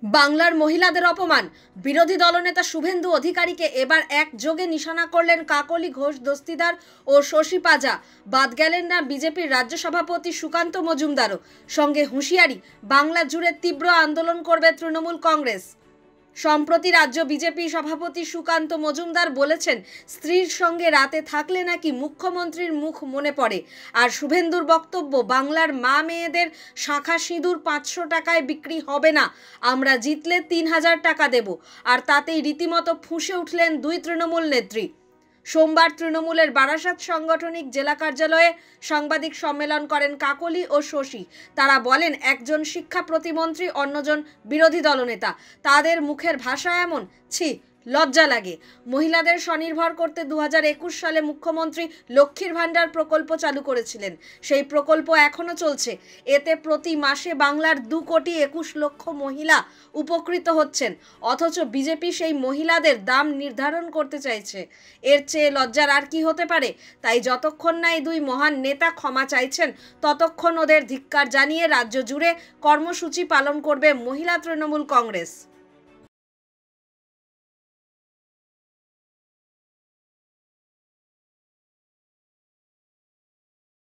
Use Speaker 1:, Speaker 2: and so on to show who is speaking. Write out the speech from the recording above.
Speaker 1: বাংলার মহিলাদের অপমান, বিরোধী দলনেতা শুভেন্দু অধিকারীকে এবার একযোগে নিশানা করলেন কাকলি ঘোষ দস্তিদার ও শশী পাজা। বাদ গেলেন না বিজেপির রাজ্য সভাপতি সুকান্ত মজুমদারও। সঙ্গে হুঁশিয়ারি, বাংলা জুড়ে তীব্র আন্দোলন করবে তৃণমূল কংগ্রেস। সম্প্রতি রাজ্য বিজেপি সভাপতি সুকান্ত মজুমদার বলেছেন, স্ত্রীর সঙ্গে রাতে থাকলে নাকি মুখ্যমন্ত্রীর মুখ মনে পড়ে। আর শুভেন্দুর বক্তব্য, বাংলার মা মেয়েদের শাঁখা সিঁদুর 500 টাকায় বিক্রি হবে না, আমরা জিতলে 3000 টাকা দেব। আর তাতেই রীতিমতো ফুঁসে উঠলেন দুই তৃণমূল নেত্রী। সোমবার তৃণমূলের বারাসাত সাংগঠনিক জেলা কার্যালয়ে সাংবাদিক সম্মেলন করেন কাকলি ও শশী। তারা বলেন, একজন শিক্ষা প্রতিমন্ত্রী, অন্যজন বিরোধী দলনেতা। তাদের মুখের ভাষা এমন, ছি, লজ্জা লাগে। মহিলাদের স্বনির্ভর করতে 2021 সালে মুখ্যমন্ত্রী লক্ষ্মীর ভাণ্ডার প্রকল্প চালু করেছিলেন। সেই প্রকল্প এখনো চলছে। এতে প্রতি মাসে বাংলার 2,21,00,000 মহিলা উপকৃত হচ্ছেন। অথচ বিজেপি সেই মহিলাদের দাম নির্ধারণ করতে চাইছে। এর চেয়ে লজ্জার আর কি হতে পারে? তাই যতক্ষণ না এই দুই মহান নেতা ক্ষমা চাইছেন, ততক্ষণ ওদের ধিক্কার জানিয়ে রাজ্য জুড়ে কর্মসূচি পালন করবে মহিলা তৃণমূল কংগ্রেস।